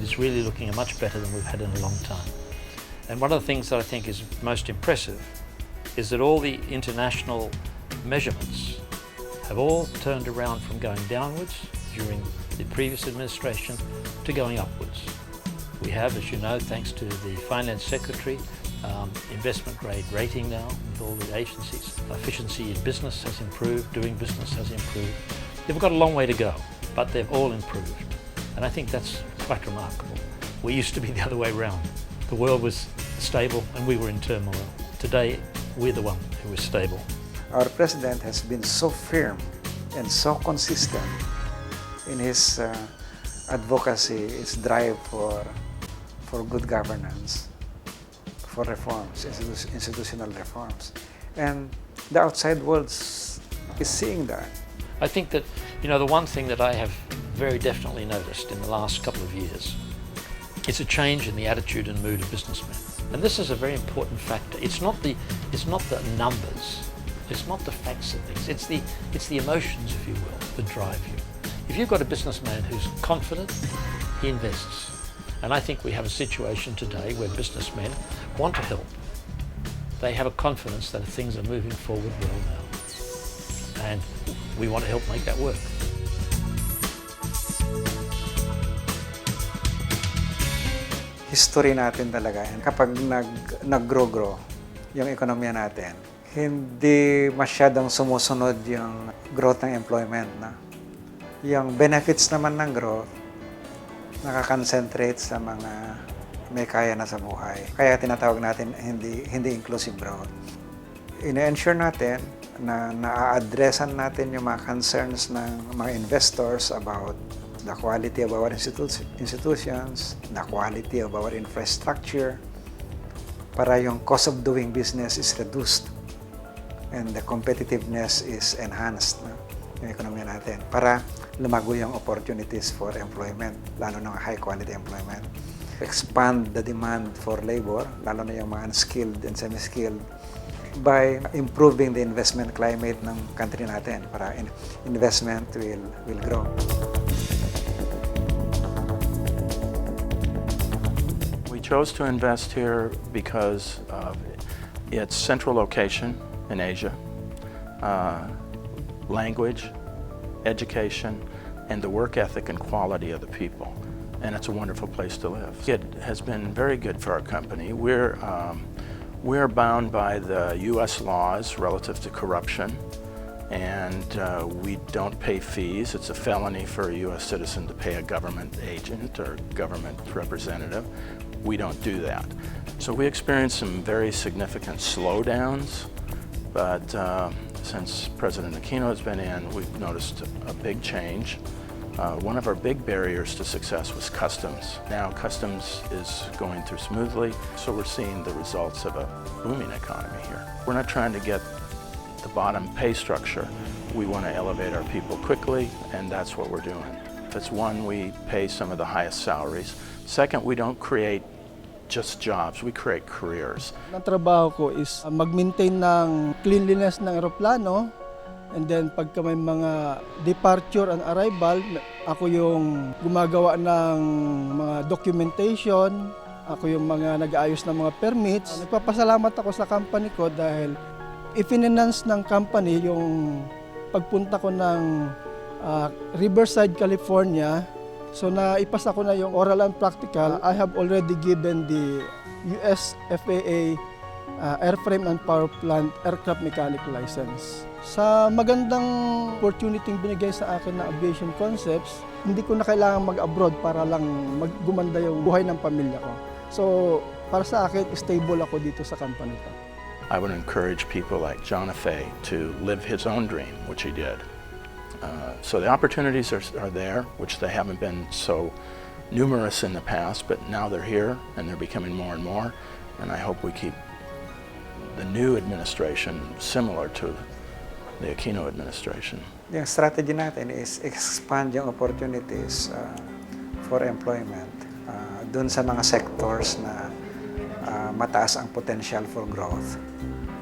is really looking much better than we've had in a long time. And one of the things that I think is most impressive is that all the international measurements have all turned around from going downwards during the previous administration to going upwards. We have, as you know, thanks to the Finance Secretary, investment grade rating now with all the agencies. Efficiency in business has improved, doing business has improved. They've got a long way to go, but they've all improved. And I think that's quite remarkable. We used to be the other way around. The world was stable and we were in turmoil. Today, we're the one who is stable. Our president has been so firm and so consistent in his advocacy, his drive for good governance, for reforms, institutional reforms. And the outside world is seeing that. I think that, the one thing that I have very definitely noticed in the last couple of years is a change in the attitude and mood of businessmen. And this is a very important factor. It's not the numbers, it's not the facts of things, it's the emotions, if you will, that drive you. If you've got a businessman who's confident, he invests. And I think we have a situation today where businessmen want to help. They have a confidence that things are moving forward well now. And we want to help make that work. History natin talaga. And kapag nag-grow yung ekonomiya natin, hindi masyadong sumusunod yung growth ng employment. Na? Yung benefits naman ng growth, nakaka-concentrate sa mga may kaya na sa buhay. Kaya tinatawag natin hindi inclusive growth. Ina-ensure natin na na-addressan natin yung mga concerns ng mga investors about the quality of our institutions, the quality of our infrastructure, para yung cost of doing business is reduced and the competitiveness is enhanced na yung ekonomiya natin para lumago yung opportunities for employment, lalo na high quality employment. Expand the demand for labor, lalo na yung mga unskilled and semi-skilled, by improving the investment climate ng country natin para investment will grow. We chose to invest here because of its central location in Asia, language, education, and the work ethic and quality of the people. And it's a wonderful place to live. It has been very good for our company. We're bound by the U.S. laws relative to corruption, and we don't pay fees. It's a felony for a U.S. citizen to pay a government agent or government representative. We don't do that. So we experienced some very significant slowdowns, but since President Aquino has been in, we've noticed a big change. One of our big barriers to success was customs. Now customs is going through smoothly, so we're seeing the results of a booming economy here. We're not trying to get the bottom pay structure. We want to elevate our people quickly, and that's what we're doing. If it's one, we pay some of the highest salaries. Second, we don't create just jobs, we create careers. Ang trabaho ko is mag-maintain ng cleanliness ng eroplano, and then pagka may mga departure and arrival, ako yung gumagawa ng mga documentation, ako yung mga nag-aayos ng mga permits. Nagpapasalamat ako sa company ko dahil i-finance ng company yung pagpunta ko ng Riverside, California. So naipasa ko na yung oral and practical. I have already given the US FAA airframe and power plant aircraft mechanic license. Sa magandang opportunity binigay sa akin na aviation concepts, hindi ko na kailangan mag-abroad para lang gumanda yung buhay ng pamilya ko. So para sa akin, stable ako dito sa company ko. I would encourage people like John Fay to live his own dream, which he did. So the opportunities are there, which they haven't been so numerous in the past, but now they're here and they're becoming more and more. And I hope we keep the new administration similar to the Aquino administration. Yung strategy natin is expand yung opportunities for employment dun sa mga sectors na mataas ang potential for growth.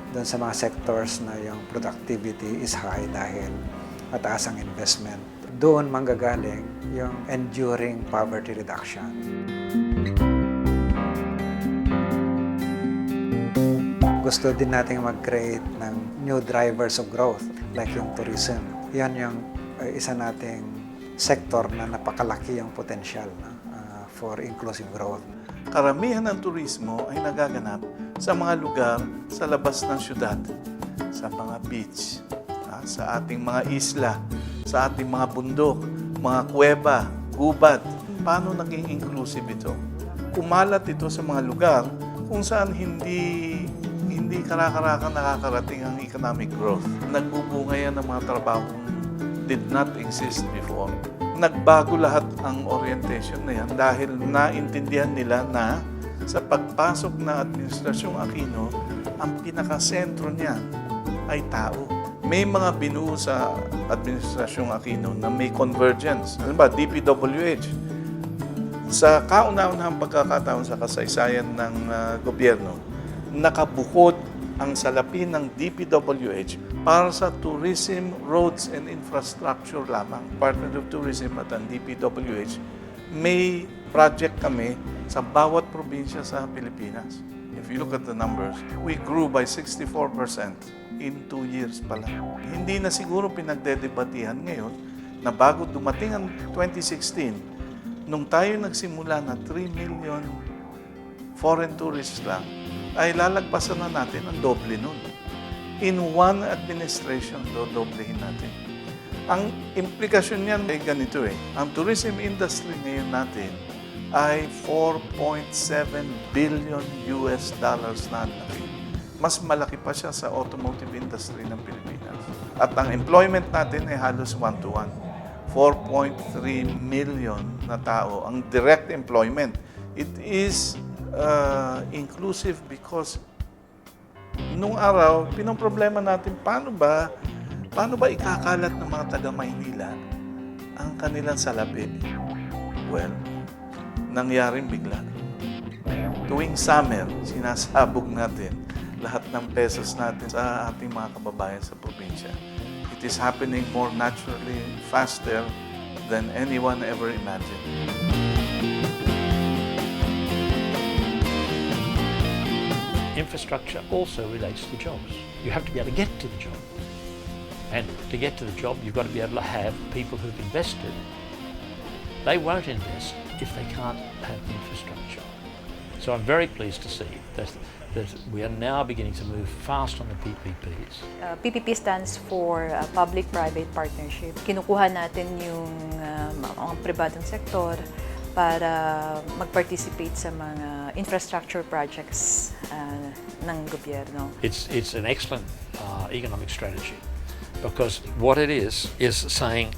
Dun sa mga sectors na yung productivity is high dahil mataas ang investment. doon manggagaling yung enduring poverty reduction. Gusto din nating mag-create ng new drivers of growth like yung tourism. Yan yung isa nating sector na napakalaki yung potential for inclusive growth. Karamihan ng turismo ay nagaganap sa mga lugar sa labas ng syudad, sa mga beach, sa ating mga isla, sa ating mga bundok, mga kuweba, gubat. Paano naging inclusive ito? Kumalat ito sa mga lugar kung saan hindi karakaraka nakakarating ang economic growth. Nagbubunga yan ng mga trabahong did not exist before. Nagbago lahat ang orientation na yan dahil naintindihan nila na sa pagpasok na Administrasyong Aquino, ang pinakasentro niya ay tao. May mga binuo sa Administrasyong Aquino na may convergence. Ano ba? DPWH. Sa kauna-unahang pagkakataon sa kasaysayan ng gobyerno, nakabukod ang salapi ng DPWH para sa tourism, roads, and infrastructure lamang. Department of Tourism at ang DPWH, may project kami sa bawat probinsya sa Pilipinas. If you look at the numbers, we grew by 64% in 2 years pa lang. Hindi na siguro pinagdedebatihan ngayon na bago dumating ang 2016, nung tayo nagsimula na 3 million foreign tourists lang, ay lalagpasan na natin ang doble nun. In one administration, doblehin natin. Ang implikasyon niyan ay ganito Ang tourism industry ngayon natin ay 4.7 billion US dollars na laki. Mas malaki pa siya sa automotive industry ng Pilipinas. At ang employment natin ay halos 1-to-1. 4.3 million na tao ang direct employment. It is inclusive because nung araw, pinoproblema natin paano ba ikakalat ng mga taga-Maynila ang kanilang salapi? Well, nangyaring bigla. Tuwing summer, sinasabog natin lahat ng pesos natin sa ating mga kababayan sa probinsya. It is happening more naturally, faster than anyone ever imagined. Infrastructure also relates to jobs. You have to be able to get to the job. And to get to the job, you've got to be able to have people who've invested. They won't invest if they can't have the infrastructure. So I'm very pleased to see that we are now beginning to move fast on the PPPs. PPP stands for Public-Private Partnership. Kinukuha natin yung mga pribadong sektor para mag-participate sa mga infrastructure projects ng gobyerno. It's an excellent economic strategy because what it is saying,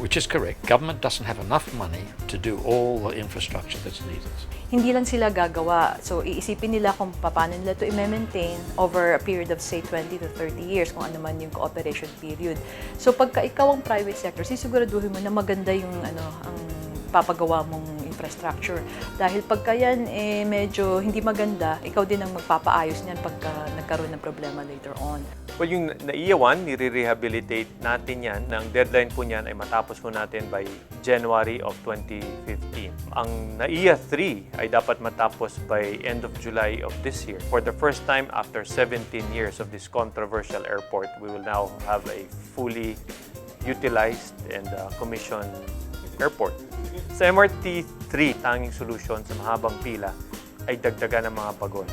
which is correct, government doesn't have enough money to do all the infrastructure that's needed. Hindi lang sila gagawa. So, iisipin nila kung paano nila ito i-maintain over a period of, say, 20 to 30 years, kung ano man yung cooperation period. So, pagka ikaw ang private sector, sisiguraduhin mo na maganda yung ang papagawa mong infrastructure. Dahil pagka yan medyo hindi maganda, ikaw din ang magpapaayos niyan pagka nagkaroon ng problema later on. Well, yung NAIA 1, nire-rehabilitate natin yan. Ang deadline po niyan ay matapos po natin by January of 2015. Ang NAIA 3 ay dapat matapos by end of July of this year. For the first time after 17 years of this controversial airport, we will now have a fully utilized and commissioned airport. Sa MRT 3, tanging solusyon sa mahabang pila ay dagdagan ng mga bagon.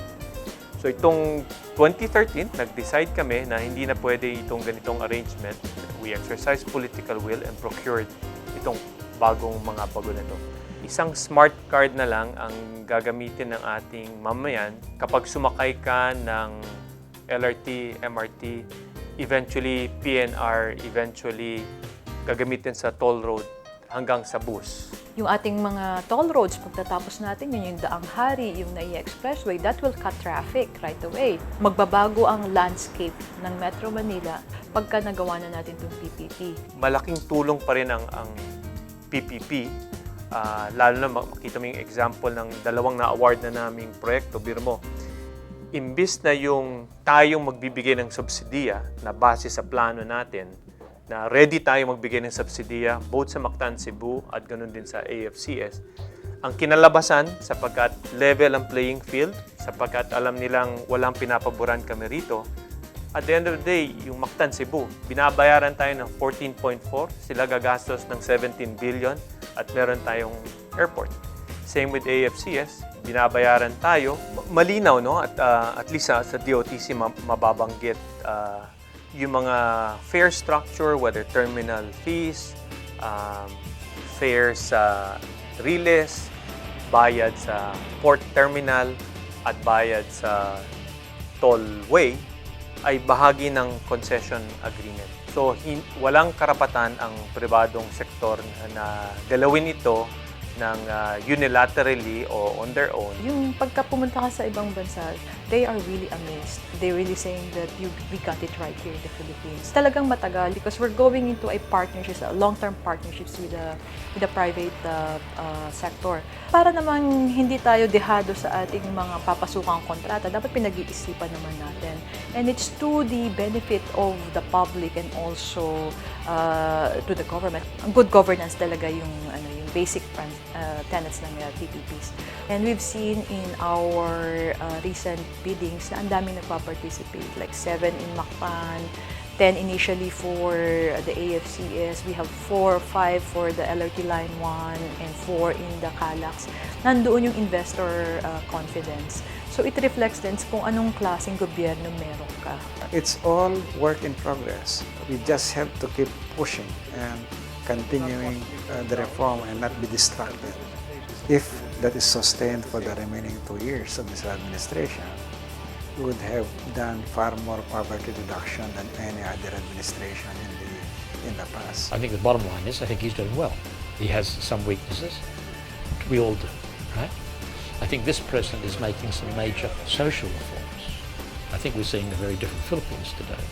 So itong 2013, nag-decide kami na hindi na pwede itong ganitong arrangement. We exercised political will and procured itong bagong mga bagon na ito. Isang smart card na lang ang gagamitin ng ating mamayan kapag sumakay ka ng LRT, MRT, eventually PNR, eventually gagamitin sa toll road hanggang sa bus. Yung ating mga toll roads, pagtatapos natin yun, yung Daang Hari, yung NAIA Expressway, that will cut traffic right away. Magbabago ang landscape ng Metro Manila pagka nagawa na natin itong PPP. Malaking tulong pa rin ang PPP, lalo na makita mo yung example ng dalawang na-award na naming proyekto, Birmo. Imbis na yung tayong magbibigay ng subsidiya na base sa plano natin, na ready tayo magbigay ng subsidiya both sa Mactan, Cebu at ganoon din sa AFCS. Ang kinalabasan, sapagkat level ang playing field, sapagkat alam nilang walang pinapaboran kami rito, at the end of the day, yung Mactan, Cebu, binabayaran tayo ng 14.4, sila gagastos ng 17 billion at meron tayong airport. Same with AFCS, binabayaran tayo. Malinaw, no? At least sa DOTC mababanggit yung mga fare structure, whether terminal fees, fares sa riles, bayad sa port terminal, at bayad sa tollway ay bahagi ng concession agreement. So, walang karapatan ang pribadong sektor na galawin ito ng unilaterally o on their own. Yung pagka pumunta ka sa ibang bansa, they are really amazed. They're really saying that we got it right here in the Philippines. Talagang matagal because we're going into a partnerships, long-term partnerships with the private sector. Para namang hindi tayo dehado sa ating mga papasukang kontrata, dapat pinag-iisipan naman natin. And it's to the benefit of the public and also to the government. Good governance talaga yung basic tenets ng PPPs. And we've seen in our recent biddings na ang daming nagpa-participate, like 7 in Mactan, 10 initially for the AFCS, we have 4 or 5 for the LRT Line 1, and 4 in the CALAX. Nandoon yung investor confidence. So it reflects din kung anong klaseng gobyerno meron ka. It's all work in progress. We just have to keep pushing and continuing the reform and not be distracted. If that is sustained for the remaining 2 years of this administration, we would have done far more poverty reduction than any other administration in the past. I think the bottom line is, I think he's doing well. He has some weaknesses. We all do, right? I think this president is making some major social reforms. I think we're seeing a very different Philippines today.